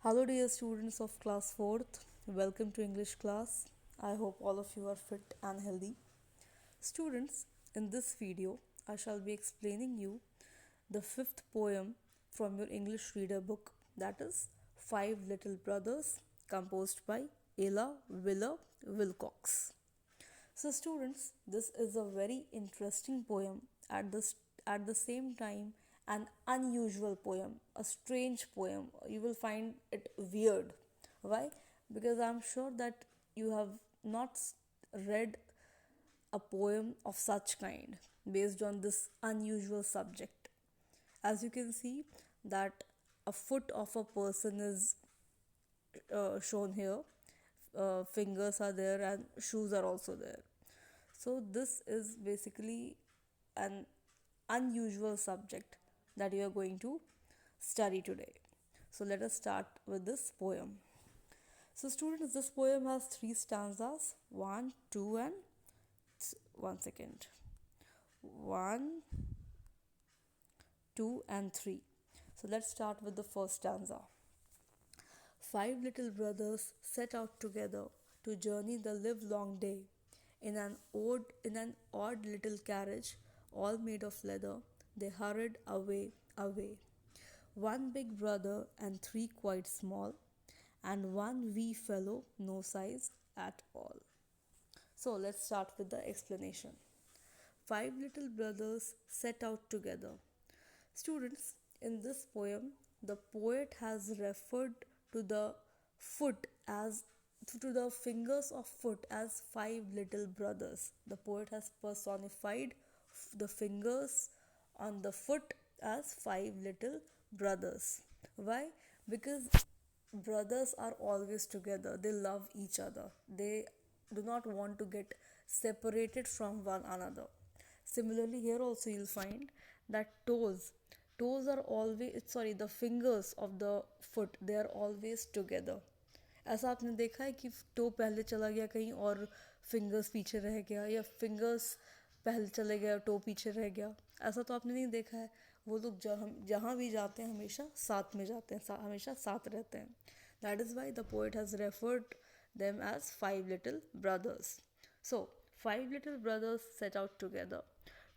Hello, dear students of class 4th. Welcome to English class. I hope all of you are fit and healthy. Students, in this video, I shall be explaining you the fifth poem from your English reader book, that is Five Little Brothers, composed by Ella Willer Wilcox. So, students, this is a very interesting poem at the same time an unusual poem, a strange poem. You will find it weird. Why? Because I'm sure that you have not read a poem of such kind based on this unusual subject. As you can see, that a foot of a person is shown here, fingers are there, and shoes are also there. So, this is basically an unusual subject that you are going to study today. So, let us start with this poem. So, students, this poem has three stanzas, one, two, and one second. One, two, and three. So, let's start with the first stanza. Five little brothers set out together to journey the livelong day in an odd little carriage, all made of leather. They hurried away, away. One big brother and three quite small, and one wee fellow, no size at all. So let's start with the explanation. Five little brothers set out together. Students, in this poem, the poet has referred to the foot as to the fingers of foot as five little brothers. The poet has personified the fingers on the foot as five little brothers. Why? Because brothers are always together. They love each other. They do not want to get separated from one another. Similarly, here also you'll find that toes are always, sorry, the fingers of the foot, they are always together. ऐसा आपने देखा है कि to पहले चला गया कहीं और फिंगर्स पीछे रह गया, या फिंगर्स पहले चले गया टो पीछे रह गया? ऐसा तो आपने नहीं देखा है. वो लोग जहाँ भी जाते हैं हमेशा साथ में जाते हैं, हमेशा साथ रहते हैं. That is why the poet has referred them as five little brothers. So, five little brothers set out together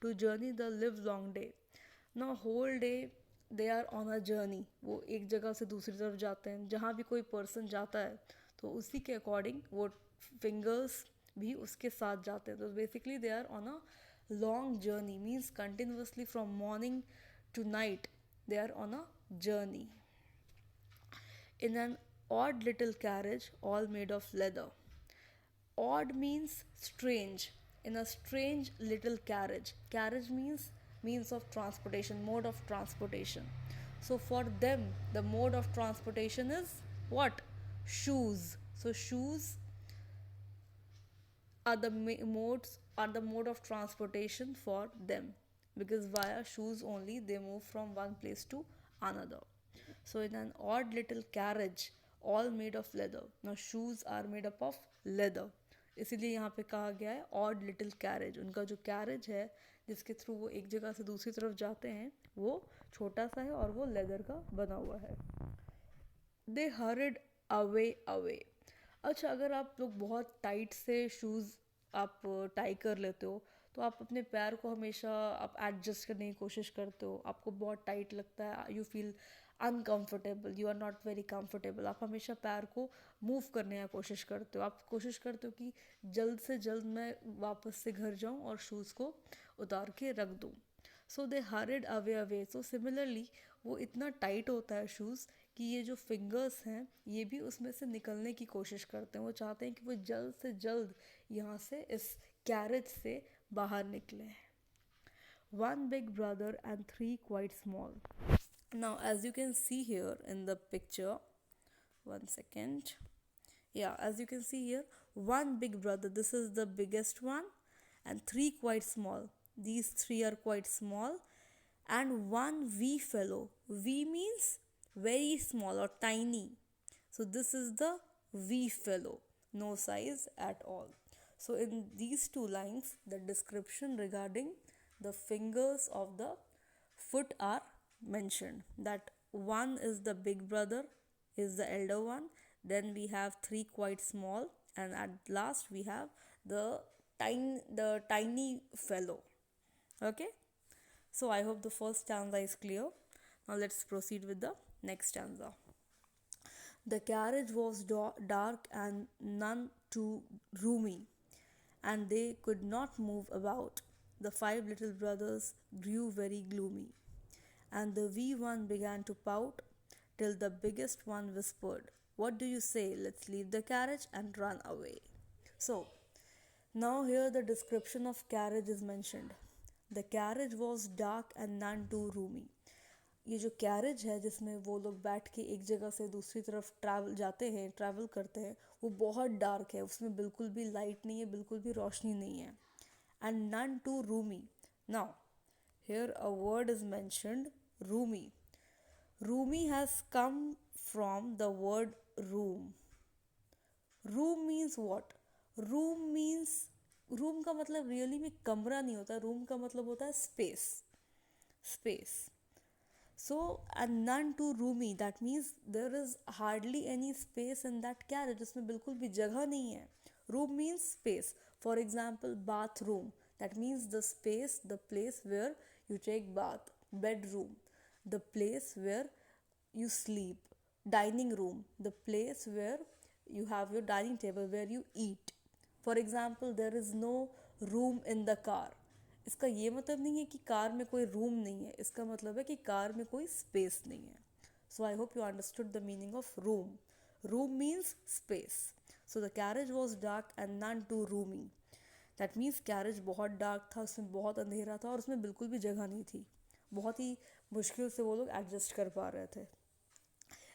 to journey the livelong day. Now, whole day they are on a journey. वो एक जगह से दूसरी तरफ जाते हैं. जहाँ भी कोई पर्सन जाता है तो उसी के अकॉर्डिंग वो फिंगर्स भी उसके साथ जाते हैं. तो basically they are on a long journey, means continuously from morning to night they are on a journey in an odd little carriage all made of leather. Odd means strange. In a strange little carriage. Carriage means means of transportation, mode of transportation. So for them, the mode of transportation is what? Shoes. So shoes are the mode of transportation for them, because via shoes only they move from one place to another. So in an odd little carriage all made of leather. Now shoes are made up of leather, इसीलिए यहाँ पे कहा गया है odd little carriage. उनका जो carriage है जिसके थ्रू वो एक जगह से दूसरी तरफ जाते हैं वो छोटा सा है और वो लेदर का बना हुआ है. दे हरिड अवे अवे. अच्छा, अगर आप लोग बहुत टाइट से शूज़ आप टाई कर लेते हो तो आप अपने पैर को हमेशा आप एडजस्ट करने की कोशिश करते हो. आपको बहुत टाइट लगता है, you feel uncomfortable, you are not very comfortable. आप हमेशा पैर को मूव करने की कोशिश करते हो. आप कोशिश करते हो कि जल्द से जल्द मैं वापस से घर जाऊं और शूज़ को उतार के रख दूं. So they hurried away away. So similarly वो इतना टाइट होता है शूज़ कि ये जो फिंगर्स हैं ये भी उसमें से निकलने की कोशिश करते हैं. वो चाहते हैं कि वो जल्द से जल्द यहाँ से इस कैरेज से बाहर निकले. One big brother and three quite small. Now, as you can see here in the picture, one second. Yeah, as you can see here, one big brother, this is the biggest one, and three quite small. These three are quite small, and one wee fellow. Wee means very small or tiny. So, this is the wee fellow, no size at all. So, in these two lines, the description regarding the fingers of the foot are mentioned, that one is the big brother is the elder one. Then we have three quite small, and at last we have the tiny fellow. Okay, so I hope the first stanza is clear. Now let's proceed with the next stanza. The carriage was dark and none too roomy, and they could not move about. The five little brothers grew very gloomy, and the wee one began to pout, till the biggest one whispered, "What do you say? Let's leave the carriage and run away." So, now here the description of carriage is mentioned. The carriage was dark and none too roomy. ये जो carriage है जिसमें वो लोग बैठ के एक जगह से दूसरी तरफ ट्रैवल करते हैं, वो बहुत डार्क है, उसमें बिल्कुल भी लाइट नहीं है, बिल्कुल भी रोशनी नहीं है. And none to Rumi. Now here a word is mentioned, Rumi. Rumi has come from the word room. Room means what? Room means, room का मतलब रियली में कमरा नहीं होता, रूम का मतलब होता है space. Space. So, and none too roomy, that means there is hardly any space in that carriage. उसमें बिल्कुल भी जगह नहीं है. Room means space. For example, bathroom. That means the space, the place where you take bath. Bedroom, the place where you sleep. Dining room, the place where you have your dining table, where you eat. For example, there is no room in the car. इसका ये मतलब नहीं है कि car में कोई room नहीं है, इसका मतलब है कि कार में कोई स्पेस नहीं है. So I hope you understood the meaning of room. Room means space. So the carriage was dark and none to roomy. That means carriage बहुत डार्क था, उसमें बहुत अंधेरा था और उसमें बिल्कुल भी जगह नहीं थी. बहुत ही मुश्किल से वो लोग एडजस्ट कर पा रहे थे.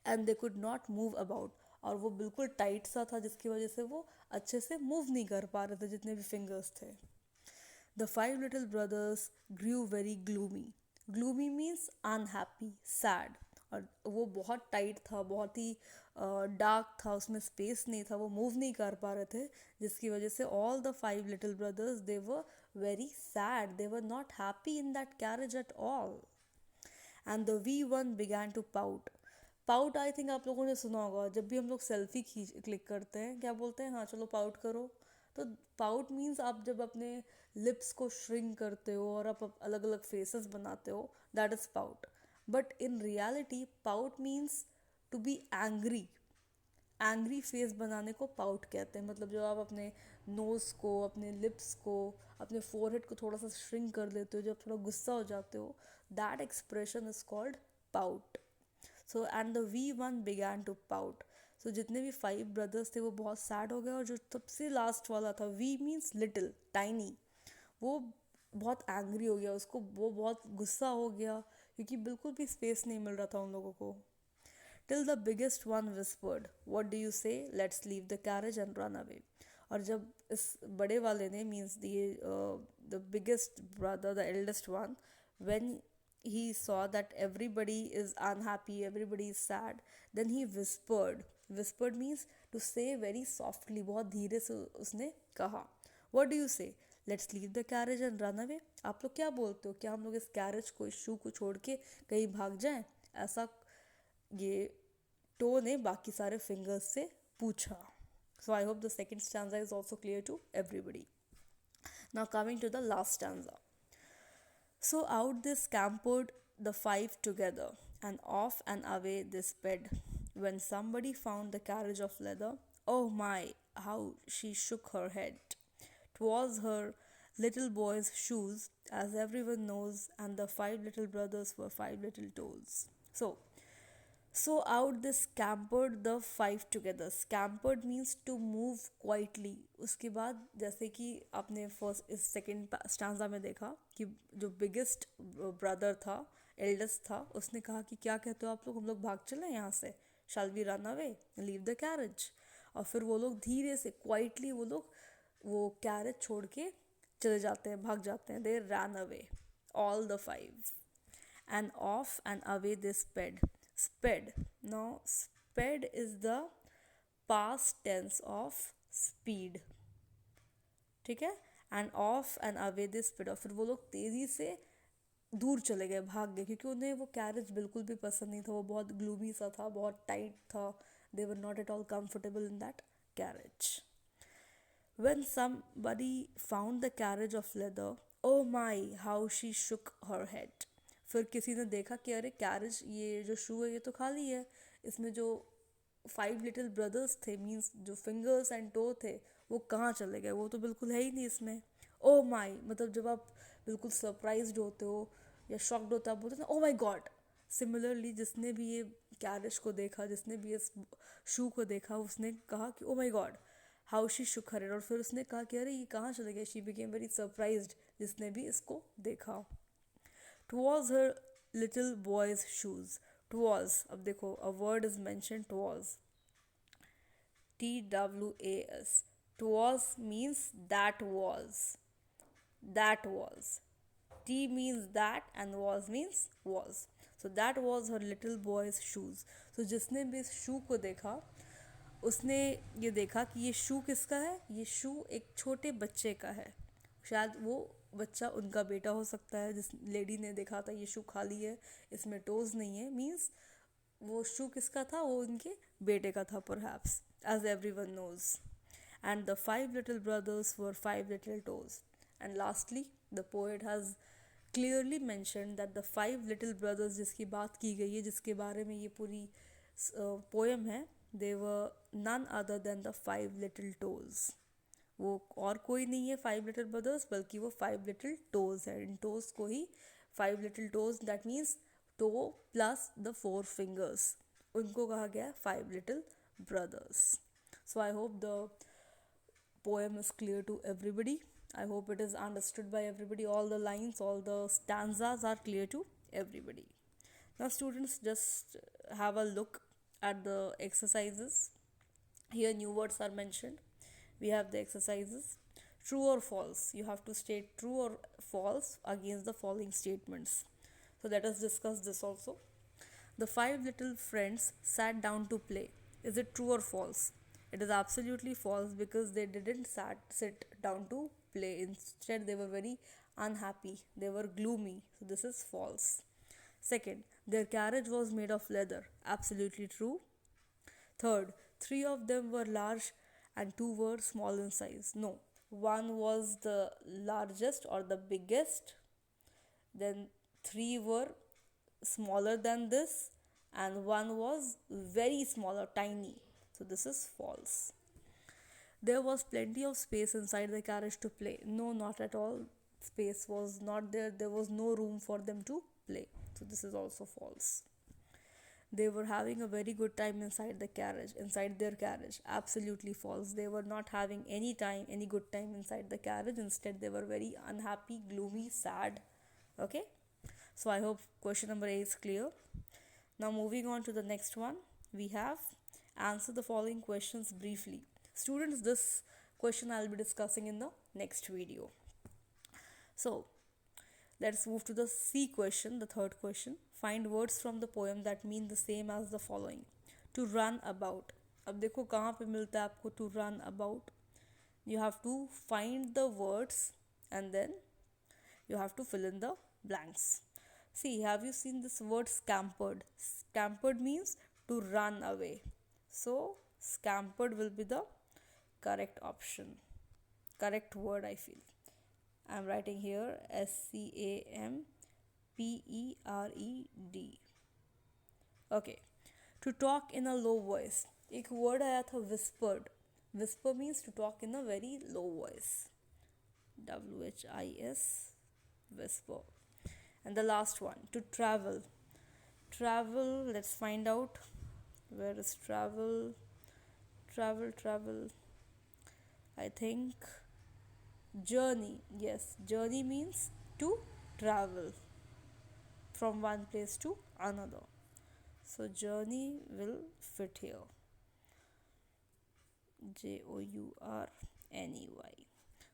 And they could not move about. और वो बिल्कुल टाइट सा था जिसकी वजह से वो अच्छे से मूव नहीं कर पा रहे थे जितने भी फिंगर्स थे. The five little brothers grew very gloomy. Gloomy means unhappy, sad. और वो बहुत टाइट था, बहुत ही डार्क था, उसमें स्पेस नहीं था, वो मूव नहीं कर पा रहे थे, जिसकी वजह से all the five little brothers, they were very sad. They were not happy in that carriage at all. And the wee one began to pout. Pout I think आप लोगों ने सुना होगा, जब भी हम लोग सेल्फी क्लिक करते हैं क्या बोलते हैं, हाँ चलो पाउट करो. तो पाउट मीन्स आप जब अपने लिप्स को श्रिंक करते हो और आप अलग अलग फेसेस बनाते हो, that is pout. But in reality pout means to be angry. Angry face बनाने को पाउट कहते हैं. मतलब जब आप अपने नोज़ को, अपने लिप्स को, अपने फोरहेड को थोड़ा सा श्रिंक कर देते हो, जब थोड़ा गुस्सा हो जाते हो, that expression is called pout. So and the wee one began to pout. So जितने भी फाइव ब्रदर्स थे वो बहुत सैड हो गए, और जो सबसे लास्ट वाला था, वी मीन्स लिटिल, टाइनी, वो बहुत एंग्री हो गया, उसको वो बहुत गुस्सा हो गया क्योंकि बिल्कुल भी स्पेस नहीं मिल रहा था उन लोगों को. Till the biggest one whispered, what do you say, let's leave the carriage and run away. और जब इस बड़े वाले ने, means the biggest brother, the eldest one, when he saw that everybody is unhappy, everybody is sad, then he whispered. Whispered means to say very softly, बहुत धीरे से उसने कहा. What do you say? Let's leave the carriage and run away. आप लोग क्या बोलते हो, क्या हम लोग इस कैरेज को, इस शू को छोड़ के कहीं भाग जाएं? ऐसा ये टो ने बाकी सारे फिंगर्स से पूछा. So I hope the second stanza is also clear to everybody. Now coming to the last stanza. So out they scampered, the five together, and off and away they sped. When somebody found the carriage of leather, oh my, how she shook her head. 'Twas her little boy's shoes, as everyone knows, and the five little brothers were five little toes. So out they scampered, the five together. Scampered means to move quietly. उसके बाद जैसे कि आपने first इस second stanza में देखा कि जो बिगेस्ट ब्रदर था, एल्डेस्ट था, उसने कहा कि क्या कहते हो आप लोग, हम लोग भाग चलें यहाँ से, shall we run away, leave the carriage. और फिर वो लोग धीरे से क्वाइटली वो कैरेज छोड़ के चले जाते हैं, भाग जाते हैं. They run away, all the five. And off and away they sped. Sped. Now, sped is the past tense of speed. ठीक है. And off and away they sped. और फिर वो लोग तेज़ी से दूर चले गए, भाग गए, क्योंकि उन्हें वो कैरेज बिल्कुल भी पसंद नहीं था, वो बहुत ग्लूमी सा था, बहुत टाइट था. They were not at all comfortable in that carriage. When somebody found the carriage of leather, oh my, how she shook her head. फिर किसी ने देखा कि अरे कैरेज, ये जो शू है ये तो खाली है, इसमें जो 5 little brothers थे, मीन्स जो फिंगर्स एंड टो थे, वो कहाँ चले गए, वो तो बिल्कुल है ही नहीं इसमें. ओ माई, मतलब जब आप बिल्कुल सरप्राइज्ड होते हो या शॉक्ड होते हो, आप बोलते हो ना ओ माई गॉड. सिमिलरली जिसने भी ये कैरेज को देखा, जिसने भी इस शू को देखा, उसने कहा कि oh my God how she shook her head. और फिर उसने कहा कि अरे ये कहाँ चले गए. शी बिकेम वेरी सरप्राइज्ड जिसने भी इसको देखा. Towards her little boys shoes. Towards, अब देखो अ word is mention, towards, TWAS. Towards means that was. That was. T means that and was means was. So that was her little boy's shoes. So जिसने भी इस शू को देखा, उसने ये देखा कि ये शू किसका है. ये शू एक छोटे बच्चे का है. शायद वो बच्चा उनका बेटा हो सकता है. जिस लेडी ने देखा था ये शू खाली है, इसमें टोज नहीं है, मीन्स वो शू किसका था, वो उनके बेटे का था perhaps, as everyone knows. And the 5 little brothers were 5 little toes. And lastly, the poet has clearly mentioned that the 5 little brothers जिसकी बात की गई है, जिसके बारे में ये पूरी पोएम है, they were none other than the 5 little toes. वो और कोई नहीं है 5 little brothers, बल्कि वो 5 little toes है. इन toes को ही 5 little toes, that means toe plus the 4 fingers, उनको कहा गया 5 little brothers. So I hope the poem is clear to everybody. I hope it is understood by everybody. All the lines, all the stanzas are clear to everybody. Now students, just have a look at the exercises. Here new words are mentioned. We have the exercises. True or false. You have to state true or false against the following statements. So let us discuss this also. The 5 little friends sat down to play. Is it true or false? It is absolutely false, because they didn't sit down to play. Instead, they were very unhappy. They were gloomy. So this is false. Second, their carriage was made of leather. Absolutely true. Third, 3 of them were large and 2 were small in size. No, one was the largest or the biggest. Then 3 were smaller than this, and 1 was very small or tiny. So this is false. There was plenty of space inside the carriage to play. No, not at all. Space was not there. There was no room for them to play. So this is also false. They were having a very good time inside their carriage. Absolutely false. They were not having any good time inside the carriage. Instead, they were very unhappy, gloomy, sad. Okay? So I hope question number A is clear. Now moving on to the next one, we have answer the following questions briefly. Students, this question I'll be discussing in the next video. So let's move to the C question, the third question. Find words from the poem that mean the same as the following. To run about. अब देखो कहाँ पे मिलता है आपको to run about. You have to find the words and then you have to fill in the blanks. See, have you seen this word scampered? Scampered means to run away. So scampered will be the correct option, correct word, I feel. I'm writing here SCAMPERED. Okay. To talk in a low voice. एक word आया था whispered. Whisper means to talk in a very low voice. WHIS, whisper. And the last one, to travel. Travel, let's find out. Where is travel? Travel. I think journey. Yes, journey means to travel from one place to another. So journey will fit here. JOURNEY.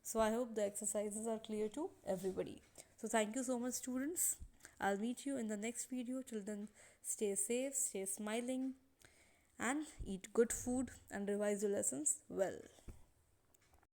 So I hope the exercises are clear to everybody. So thank you so much, students. I'll meet you in the next video. Till then, stay safe, stay smiling, and eat good food and revise your lessons well.